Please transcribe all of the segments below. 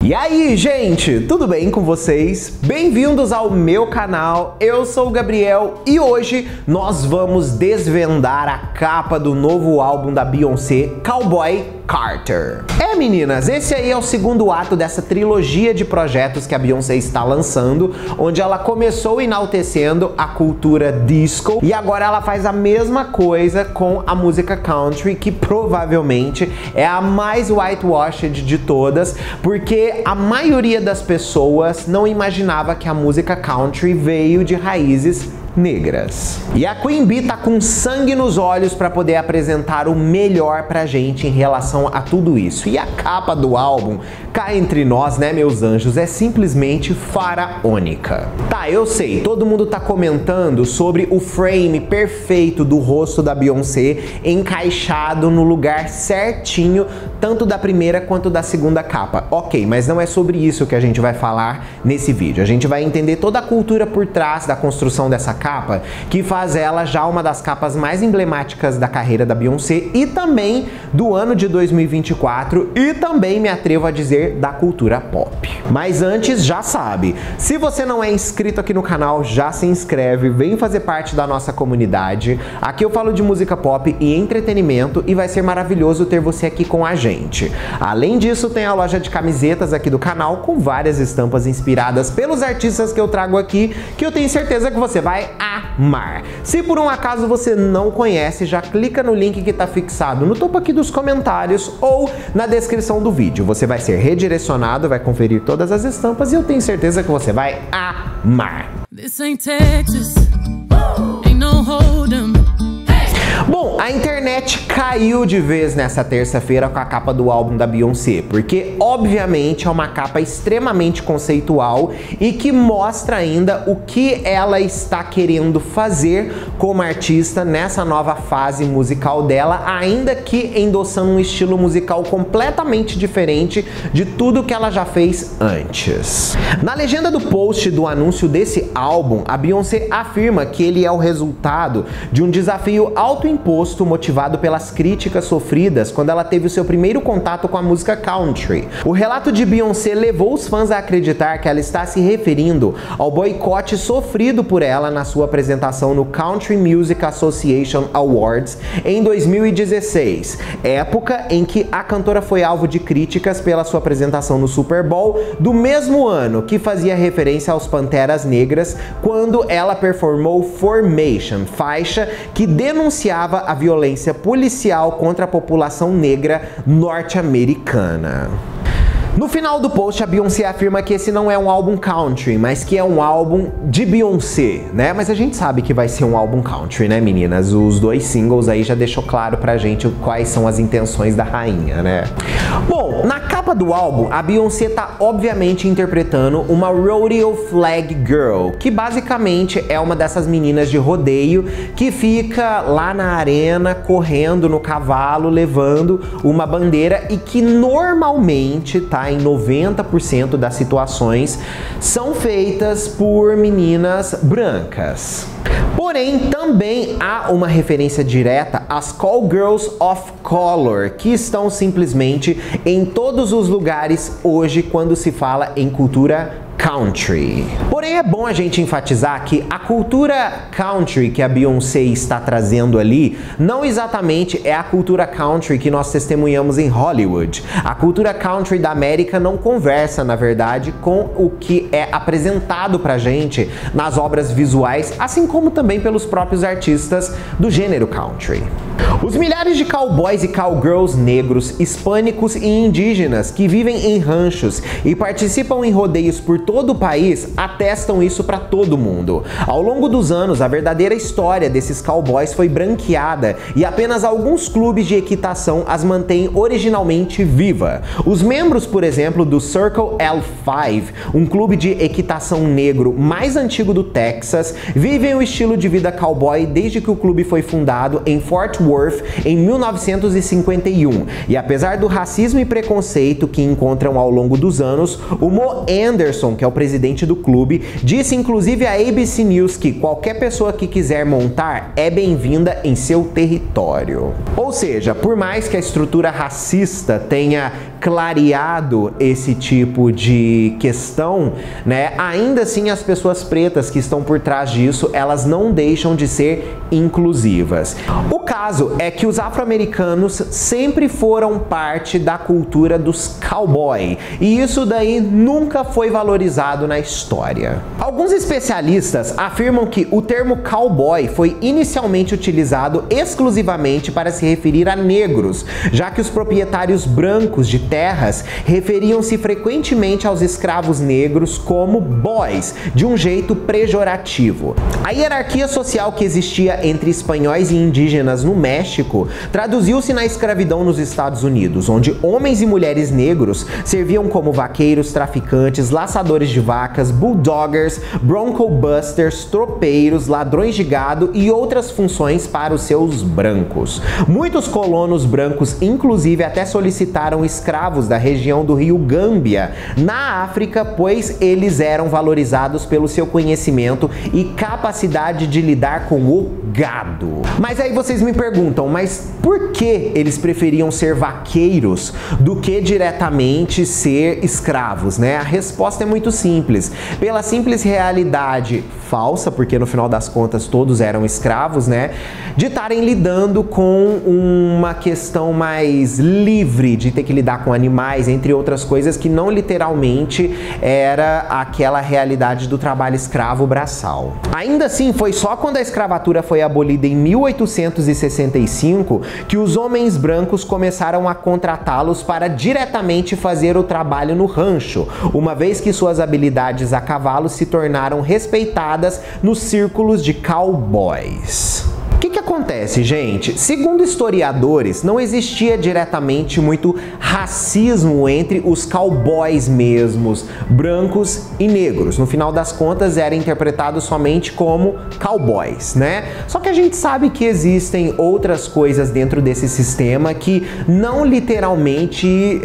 E aí, gente, tudo bem com vocês? Bem-vindos ao meu canal, eu sou o Gabriel e hoje nós vamos desvendar a capa do novo álbum da Beyoncé, Cowboy Carter. Meninas, esse aí é o segundo ato dessa trilogia de projetos que a Beyoncé está lançando, onde ela começou enaltecendo a cultura disco e agora ela faz a mesma coisa com a música country, que provavelmente é a mais whitewashed de todas, porque a maioria das pessoas não imaginava que a música country veio de raízes negras. E a Queen Bee tá com sangue nos olhos para poder apresentar o melhor pra gente em relação a tudo isso. E a capa do álbum, cá entre nós, né, meus anjos, é simplesmente faraônica. Tá, eu sei, todo mundo tá comentando sobre o frame perfeito do rosto da Beyoncé encaixado no lugar certinho, tanto da primeira quanto da segunda capa. Ok, mas não é sobre isso que a gente vai falar nesse vídeo. A gente vai entender toda a cultura por trás da construção dessa capa, que faz ela já uma das capas mais emblemáticas da carreira da Beyoncé e também do ano de 2024 e também, me atrevo a dizer, da cultura pop. Mas antes, já sabe, se você não é inscrito aqui no canal, já se inscreve, vem fazer parte da nossa comunidade. Aqui eu falo de música pop e entretenimento e vai ser maravilhoso ter você aqui com a gente. Além disso, tem a loja de camisetas aqui do canal com várias estampas inspiradas pelos artistas que eu trago aqui, que eu tenho certeza que você vai amar. Se por um acaso você não conhece, já clica no link que está fixado no topo aqui dos comentários ou na descrição do vídeo. Você vai ser redirecionado, vai conferir todas as estampas e eu tenho certeza que você vai amar. This ain't Texas. Ain't no hold'em. Bom, a internet caiu de vez nessa terça-feira com a capa do álbum da Beyoncé, porque obviamente é uma capa extremamente conceitual e que mostra ainda o que ela está querendo fazer como artista nessa nova fase musical dela, ainda que endossando um estilo musical completamente diferente de tudo que ela já fez antes. Na legenda do post do anúncio desse álbum, a Beyoncé afirma que ele é o resultado de um desafio autoimposto motivado pelas críticas sofridas quando ela teve o seu primeiro contato com a música country. O relato de Beyoncé levou os fãs a acreditar que ela está se referindo ao boicote sofrido por ela na sua apresentação no Country Music Association Awards em 2016, época em que a cantora foi alvo de críticas pela sua apresentação no Super Bowl do mesmo ano, que fazia referência aos Panteras Negras, quando ela performou Formation, faixa que denunciava a violência policial contra a população negra norte-americana. No final do post, a Beyoncé afirma que esse não é um álbum country, mas que é um álbum de Beyoncé, né? Mas a gente sabe que vai ser um álbum country, né, meninas? Os dois singles aí já deixou claro pra gente quais são as intenções da rainha, né? Bom, na capa do álbum, a Beyoncé tá obviamente interpretando uma Rodeo Flag Girl, que basicamente é uma dessas meninas de rodeio que fica lá na arena, correndo no cavalo, levando uma bandeira e que normalmente tá em 90% das situações são feitas por meninas brancas. Porém, também há uma referência direta às Call Girls of Color, que estão simplesmente em todos os lugares hoje quando se fala em cultura country. Porém, é bom a gente enfatizar que a cultura country que a Beyoncé está trazendo ali não exatamente é a cultura country que nós testemunhamos em Hollywood. A cultura country da América não conversa, na verdade, com o que é apresentado pra gente nas obras visuais, assim como também pelos próprios artistas do gênero country. Os milhares de cowboys e cowgirls negros, hispânicos e indígenas que vivem em ranchos e participam em rodeios por todo o país atestam isso para todo mundo. Ao longo dos anos, a verdadeira história desses cowboys foi branqueada e apenas alguns clubes de equitação as mantêm originalmente viva. Os membros, por exemplo, do Circle L5, um clube de equitação negro mais antigo do Texas, vivem o estilo de vida cowboy desde que o clube foi fundado em Fort Worth em 1951. E apesar do racismo e preconceito que encontram ao longo dos anos, o Mo Anderson, que é o presidente do clube, disse inclusive à ABC News que qualquer pessoa que quiser montar é bem-vinda em seu território. Ou seja, por mais que a estrutura racista tenha clareado esse tipo de questão, né, ainda assim as pessoas pretas que estão por trás disso, elas não deixam de ser inclusivas. O caso é que os afro-americanos sempre foram parte da cultura dos cowboy, e isso daí nunca foi valorizado na história. Alguns especialistas afirmam que o termo cowboy foi inicialmente utilizado exclusivamente para se referir a negros, já que os proprietários brancos de terras referiam-se frequentemente aos escravos negros como boys, de um jeito pejorativo. A hierarquia social que existia entre espanhóis e indígenas no México traduziu-se na escravidão nos Estados Unidos, onde homens e mulheres negros serviam como vaqueiros, traficantes, laçadores de vacas, bulldoggers, bronco busters, tropeiros, ladrões de gado e outras funções para os seus brancos. Muitos colonos brancos, inclusive, até solicitaram escravos da região do rio Gâmbia, na África, pois eles eram valorizados pelo seu conhecimento e capacidade de lidar com o gado. Mas aí vocês me perguntam, mas por que eles preferiam ser vaqueiros do que diretamente ser escravos, né? A resposta é muito simples. Pela simples realidade falsa, porque no final das contas todos eram escravos, né? De estarem lidando com uma questão mais livre, de ter que lidar com animais, entre outras coisas, que não literalmente era aquela realidade do trabalho escravo braçal. Ainda assim, foi só quando a escravatura foi abolida em 1865 que os homens brancos começaram a contratá-los para diretamente fazer o trabalho no rancho, uma vez que suas habilidades a cavalo se tornaram respeitadas nos círculos de cowboys. O que acontece, gente? Segundo historiadores, não existia diretamente muito racismo entre os cowboys mesmos, brancos e negros. No final das contas, era interpretado somente como cowboys, né? Só que a gente sabe que existem outras coisas dentro desse sistema que não literalmente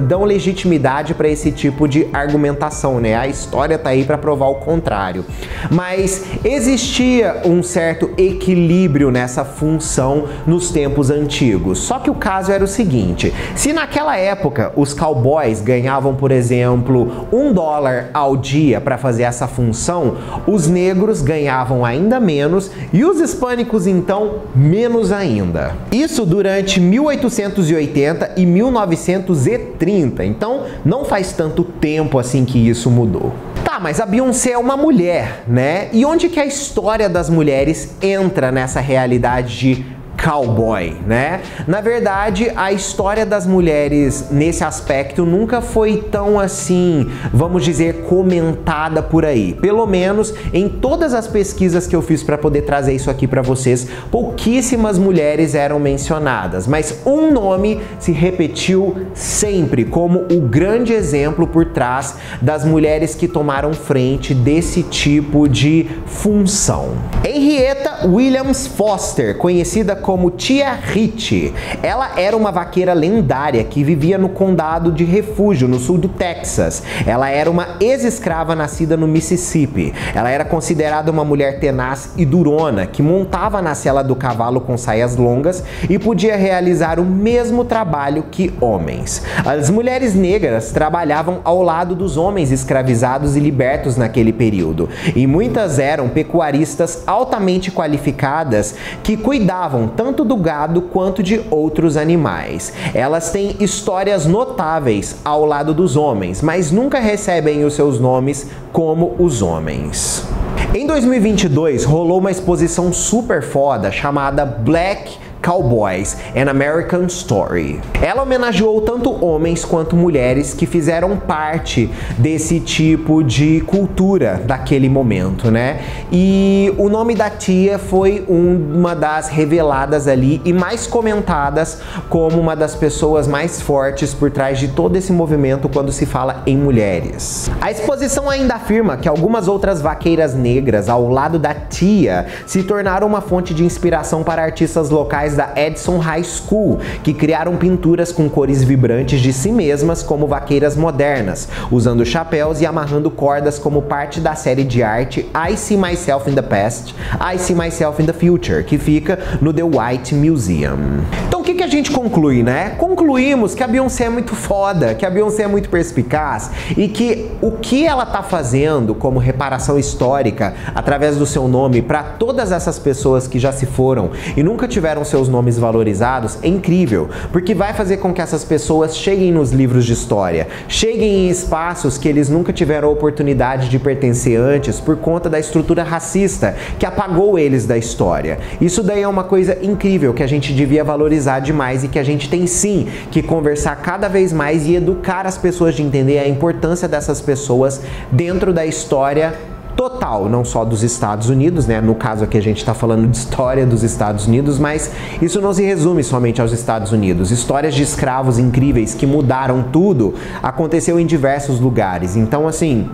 dão legitimidade para esse tipo de argumentação, né? A história tá aí para provar o contrário. Mas existia um certo equilíbrio nessa função nos tempos antigos. Só que o caso era o seguinte: se naquela época os cowboys ganhavam, por exemplo, $1 ao dia para fazer essa função, os negros ganhavam ainda menos e os hispânicos então menos ainda. Isso durante 1880 e 1930, então não faz tanto tempo assim que isso mudou. Tá, mas a Beyoncé é uma mulher, né? E onde que a história das mulheres entra nessa realidade de cowboy, né? Na verdade, a história das mulheres nesse aspecto nunca foi tão assim, vamos dizer, comentada por aí. Pelo menos em todas as pesquisas que eu fiz para poder trazer isso aqui para vocês, pouquíssimas mulheres eram mencionadas, mas um nome se repetiu sempre como o grande exemplo por trás das mulheres que tomaram frente desse tipo de função. Henrietta Williams Foster, conhecida como Tia Rich. Ela era uma vaqueira lendária que vivia no condado de Refúgio, no sul do Texas. Ela era uma ex-escrava nascida no Mississippi. Ela era considerada uma mulher tenaz e durona, que montava na sela do cavalo com saias longas e podia realizar o mesmo trabalho que homens. As mulheres negras trabalhavam ao lado dos homens escravizados e libertos naquele período, e muitas eram pecuaristas altamente qualificadas que cuidavam tanto do gado quanto de outros animais. Elas têm histórias notáveis ao lado dos homens, mas nunca recebem os seus nomes como os homens. Em 2022, rolou uma exposição super foda chamada Black Cowboys, An American Story. Ela homenageou tanto homens quanto mulheres que fizeram parte desse tipo de cultura daquele momento, né? E o nome da tia foi uma das reveladas ali e mais comentadas como uma das pessoas mais fortes por trás de todo esse movimento quando se fala em mulheres. A exposição ainda afirma que algumas outras vaqueiras negras ao lado da tia se tornaram uma fonte de inspiração para artistas locais da Edison High School, que criaram pinturas com cores vibrantes de si mesmas como vaqueiras modernas, usando chapéus e amarrando cordas como parte da série de arte I See Myself in the Past, I See Myself in the Future, que fica no The White Museum. Então o que a gente conclui, né? Concluímos que a Beyoncé é muito foda, que a Beyoncé é muito perspicaz e que o que ela tá fazendo como reparação histórica através do seu nome para todas essas pessoas que já se foram e nunca tiveram seus nomes valorizados é incrível, porque vai fazer com que essas pessoas cheguem nos livros de história, cheguem em espaços que eles nunca tiveram a oportunidade de pertencer antes por conta da estrutura racista que apagou eles da história. Isso daí é uma coisa incrível que a gente devia valorizar demais e que a gente tem sim que conversar cada vez mais e educar as pessoas de entender a importância dessas pessoas dentro da história total, não só dos Estados Unidos, né? No caso aqui a gente está falando de história dos Estados Unidos, mas isso não se resume somente aos Estados Unidos. Histórias de escravos incríveis que mudaram tudo aconteceu em diversos lugares. Então, assim,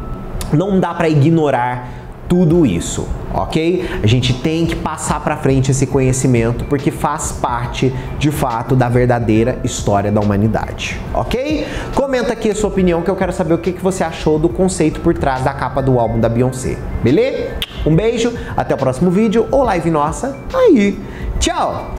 não dá para ignorar tudo isso, ok? A gente tem que passar para frente esse conhecimento porque faz parte, de fato, da verdadeira história da humanidade, ok? Comenta aqui a sua opinião que eu quero saber o que você achou do conceito por trás da capa do álbum da Beyoncé, beleza? Um beijo, até o próximo vídeo ou live nossa aí. Tchau!